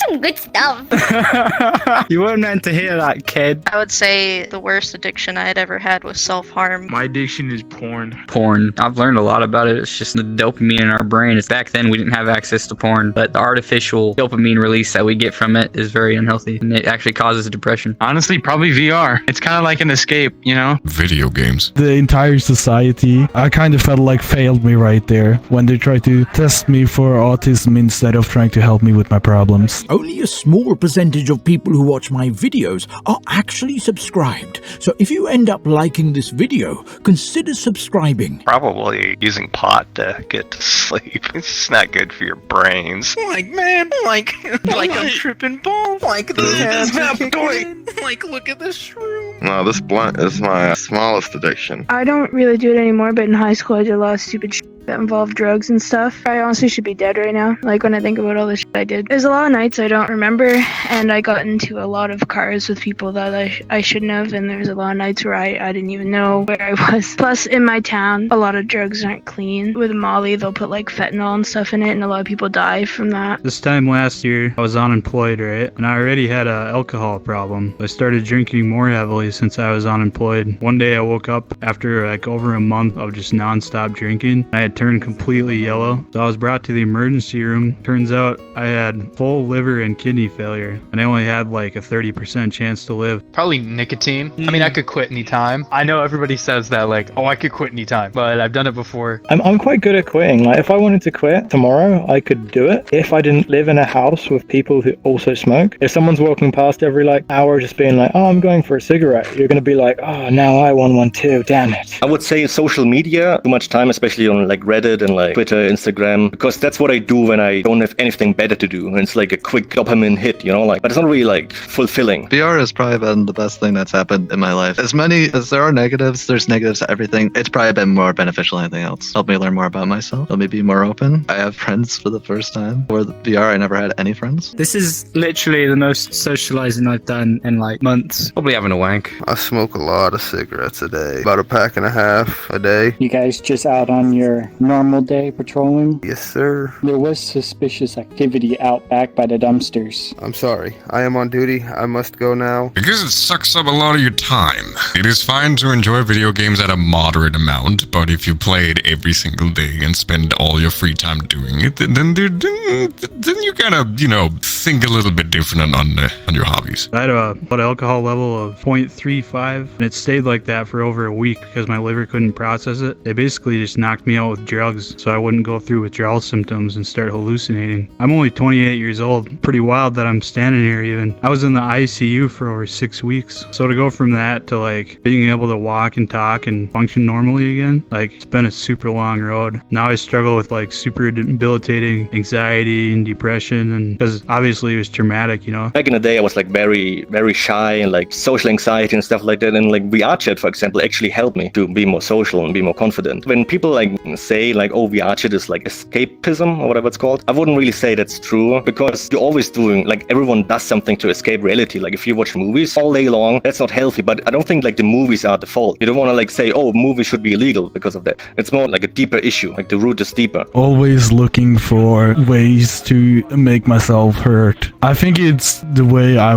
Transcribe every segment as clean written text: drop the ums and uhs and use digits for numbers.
some good stuff. You weren't meant to hear that, kid. I would say the worst addiction I had ever had was self-harm. My addiction is porn. Porn. I've learned a lot about it. It's just the dopamine in our brain. It's back then we didn't have access to porn, but the artificial dopamine release that we get from it is very unhealthy, and it actually causes depression. Honestly, probably VR. It's kind of like an escape, you know? Video games. The entire society, I kind of felt like failed me right there when they tried to test me for autism instead of trying to help me with my problems. Only a small percentage of people who watch my videos are actually subscribed. So if you end up liking this video, consider subscribing. Probably using pot to get to sleep. It's just not good for your brains. Like, man, like I'm tripping balls. Like, this is going. Like, look at this room. No, this blunt is my smallest addiction. I don't really do it anymore, but in high school I did a lot of stupid shit that involved drugs and stuff. I honestly should be dead right now, like when I think about all the shit I did. There's a lot of nights I don't remember, and I got into a lot of cars with people that I shouldn't have, and there's a lot of nights where I didn't even know where I was. Plus, in my town, a lot of drugs aren't clean. With Molly, they'll put like fentanyl and stuff in it, and a lot of people die from that. This time last year, I was unemployed, right? And I already had an alcohol problem. I started drinking more heavily since I was unemployed. One day I woke up after like over a month of just non-stop drinking. I had turned completely yellow. So I was brought to the emergency room. Turns out I had full liver and kidney failure, and I only had like a 30% chance to live. Probably nicotine. I mean, I could quit anytime. I know everybody says that, like, oh, I could quit anytime, but I've done it before. I'm quite good at quitting. Like, if I wanted to quit tomorrow, I could do it. If I didn't live in a house with people who also smoke, if someone's walking past every like hour just being like, oh, I'm going for a cigarette, you're going to be like, oh, now I want one too, damn it. I would say social media, too much time, especially on like Reddit and like Twitter, Instagram, because that's what I do when I don't have anything better to do. And it's like a quick dopamine hit, you know, like, but it's not really like fulfilling. VR has probably been the best thing that's happened in my life. As many as there are negatives, there's negatives to everything. It's probably been more beneficial than anything else. Helped me learn more about myself. Helped me be more open. I have friends for the first time. For the VR, I never had any friends. This is literally the most socializing I've done in like months. Probably having a wank. I smoke a lot of cigarettes a day. About a pack and a half a day. You guys just out on your normal day patrolling? Yes, sir. There was suspicious activity out back by the dumpsters. I'm sorry. I am on duty. I must go now. Because it sucks up a lot of your time. It is fine to enjoy video games at a moderate amount, but if you play it every single day and spend all your free time doing it, then you gotta, think a little bit different on your hobbies. I had a blood alcohol level of 0.35, and it stayed like that for over a week because my liver couldn't process it. They basically just knocked me out with drugs so I wouldn't go through withdrawal symptoms and start hallucinating. I'm only 28 years old. Pretty wild that I'm standing here even. I was in the ICU for over 6 weeks. So to go from that to like being able to walk and talk and function normally again, like it's been a super long road. Now I struggle with like super debilitating anxiety and depression, and because obviously it was traumatic, Back in the day I was like very, very shy and like social anxiety and stuff like that, and like VRCHAT, for example, actually helped me to be more social and be more confident. When people like say like, oh, VRCHAT is like escapism or whatever it's called, I wouldn't really say that's true, because you're always doing, like, everyone does something to escape reality. Like if you watch movies all day long, that's not healthy, but I don't think like the movies are the fault. You don't want to like say, oh, movies should be illegal because of that. It's more like a deeper issue, like the root is deeper. Always looking for ways to make myself hurt. I think it's the way I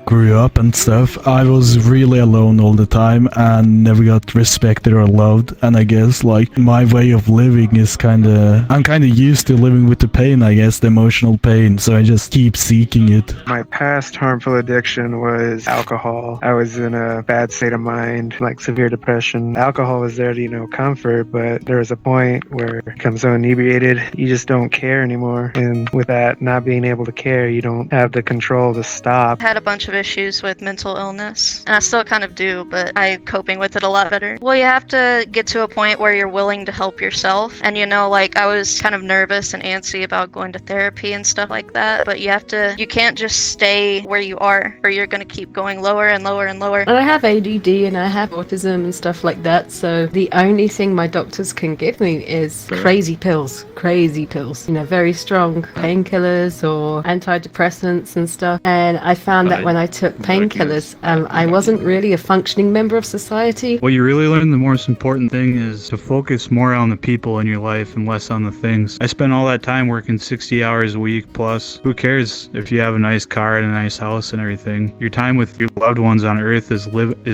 grew up and stuff. I was really alone all the time and never got respected or loved, and I guess like my way of living is I'm kind of used to living with the pain, I guess, the emotional pain, so I just keep seeking it. My past harmful addiction was alcohol. I was in a bad state of mind, like severe depression. Alcohol was there to, comfort, but there was a point where it becomes so inebriated, you just don't care anymore. And with that not being able to care, you don't have the control to stop. I had a bunch of issues with mental illness, and I still kind of do, but I'm coping with it a lot better. Well, you have to get to a point where you're willing to help yourself. And like I was kind of nervous and antsy about going to therapy and stuff like that, but you can't just stay where you are, or you're going to keep going lower and lower and lower. And I have ADD and I have autism and stuff like that, so the only thing my doctors can give me is crazy pills, very strong painkillers or antidepressants and stuff. And I found that when I took painkillers, I wasn't really a functioning member of society. What you really learn, the most important thing is to focus more on the people in your life and less on the things. I spend all that time working 60 hours a week plus. Who cares if you have a nice car and a nice house and everything? Your time with your loved ones on Earth is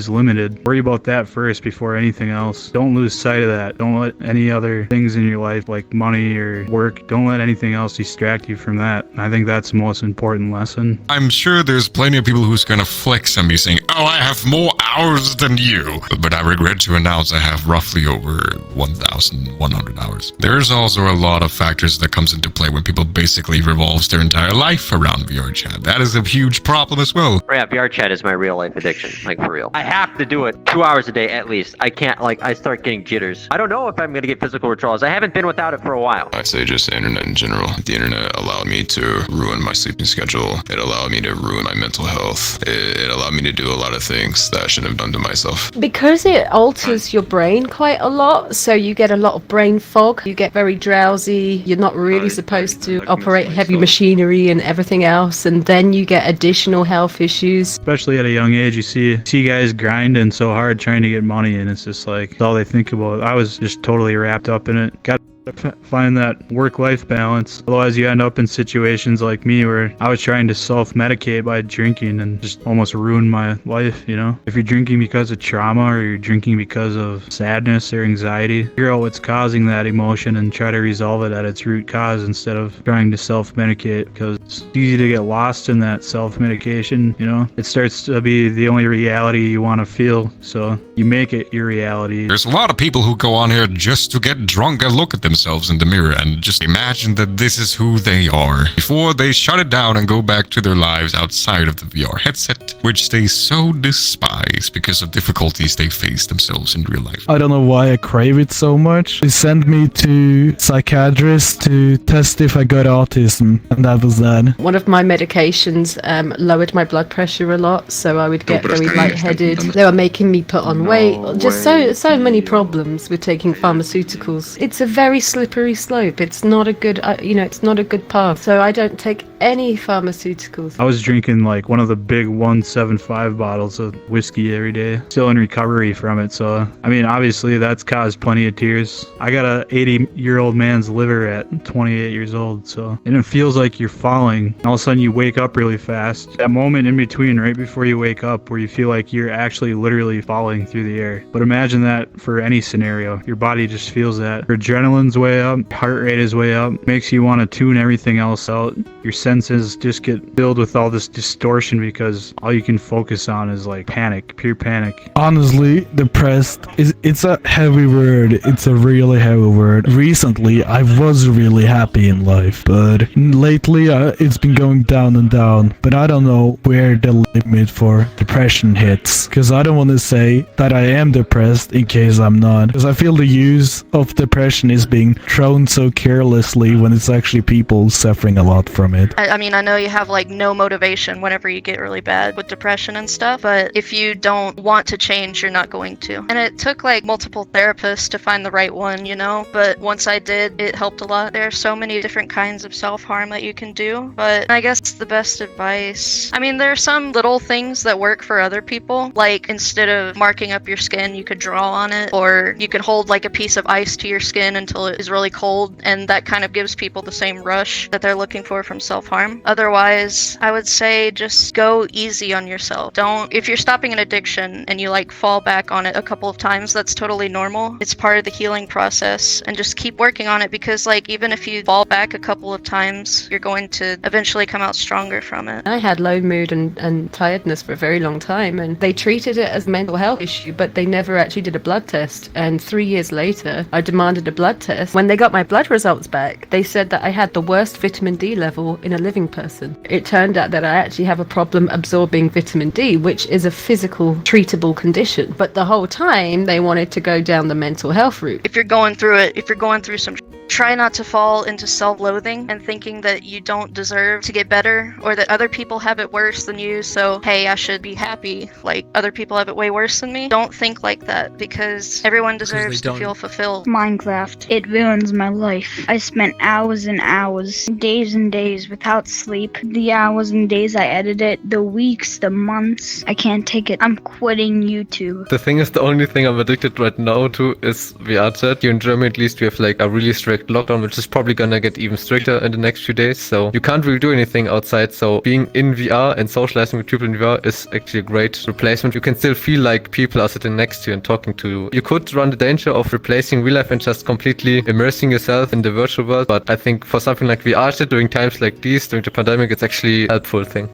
limited. Worry about that first before anything else. Don't lose sight of that. Don't let any other things in your life like money or work, don't let anything else distract you from that. I think that's the most important lesson. I'm sure there's plenty of people who's gonna flex on me saying, oh, I have more hours than you. But I regret to announce I have roughly over 1,100 hours. There's also a lot of factors that comes into play when people basically revolves their entire life around VR chat. That is a huge problem as well. Yeah, VR chat is my real life addiction, like for real. I have to do it 2 hours a day at least. I can't, like, I start getting jitters. I don't know if I'm gonna get physical withdrawals. I haven't been without it for a while. I'd say just the internet in general. The internet allowed me to ruin my sleeping schedule. It allowed me to ruin my mental health. It allowed me to do a lot of things that I shouldn't have done to myself. Because it alters your brain quite a lot, so you get a lot of brain fog, you get very drowsy, you're not really supposed to operate heavy machinery and everything else, and then you get additional health issues. Especially at a young age, you see guys grinding so hard trying to get money, and it's just like, it's all they think about. I was just totally wrapped up in it. Got to find that work-life balance. Otherwise, you end up in situations like me where I was trying to self-medicate by drinking and just almost ruin my life, you know? If you're drinking because of trauma or you're drinking because of sadness or anxiety, figure out what's causing that emotion and try to resolve it at its root cause instead of trying to self-medicate, because it's easy to get lost in that self-medication, you know? It starts to be the only reality you want to feel, so you make it your reality. There's a lot of people who go on here just to get drunk and look at themselves in the mirror and just imagine that this is who they are before they shut it down and go back to their lives outside of the VR headset, which they so despise because of difficulties they face themselves in real life. I don't know why I crave it so much. They sent me to psychiatrists to test if I got autism, and that was that. One of my medications lowered my blood pressure a lot, so I would get very lightheaded. They were making me put on weight. Just so many problems with taking pharmaceuticals. It's a very slippery slope. It's not a good, it's not a good path. So I don't take any pharmaceuticals. I was drinking like one of the big 175 bottles of whiskey every day, still in recovery from it. So, I mean, obviously that's caused plenty of tears. I got a 80-year-old man's liver at 28 years old. So, and it feels like you're falling. All of a sudden you wake up really fast. That moment in between, right before you wake up, where you feel like you're actually literally falling through the air. But imagine that for any scenario. Your body just feels that. Your adrenaline's way up, heart rate is way up, makes you want to tune everything else out. Your senses just get filled with all this distortion because all you can focus on is like panic, pure panic. Honestly, depressed it's a heavy word. It's a really heavy word. Recently, I was really happy in life, but lately it's been going down and down. But I don't know where the limit for depression hits, because I don't want to say that I am depressed in case I'm not, because I feel the use of depression is being thrown so carelessly when it's actually people suffering a lot from it. I mean, I know you have like no motivation whenever you get really bad with depression and stuff, but if you don't want to change, you're not going to. And it took like multiple therapists to find the right one, you know, but once I did, it helped a lot. There are so many different kinds of self-harm that you can do, but I guess the best advice, I mean, there are some little things that work for other people, like instead of marking up your skin, you could draw on it, or you could hold like a piece of ice to your skin until it is really cold, and that kind of gives people the same rush that they're looking for from self-harm. Otherwise, I would say just go easy on yourself. If you're stopping an addiction and you like fall back on it a couple of times, that's totally normal. It's part of the healing process, and just keep working on it, because like even if you fall back a couple of times, you're going to eventually come out stronger from it. I had low mood and tiredness for a very long time, and they treated it as a mental health issue, but they never actually did a blood test. And 3 years later, I demanded a blood test. When they got my blood results back, they said that I had the worst vitamin D level in a living person. It turned out that I actually have a problem absorbing vitamin D, which is a physical treatable condition. But the whole time they wanted to go down the mental health route. If you're going through it, if you're going through some try not to fall into self-loathing and thinking that you don't deserve to get better or that other people have it worse than you, so hey, I should be happy like other people have it way worse than me. Don't think like that, because everyone deserves to feel fulfilled. Minecraft, it ruins my life. I spent hours and hours, days and days without sleep. The hours and days I edit it, the weeks, the months. I can't take it. I'm quitting YouTube. The thing is, the only thing I'm addicted right now to is VRChat. Here in Germany, at least, we have like a really strict lockdown, which is probably gonna get even stricter in the next few days. So you can't really do anything outside. So being in VR and socializing with people in VR is actually a great replacement. You can still feel like people are sitting next to you and talking to you. You could run the danger of replacing real life and just completely immersing yourself in the virtual world. But I think for something like VRChat during times like these, during the pandemic, it's actually a helpful thing.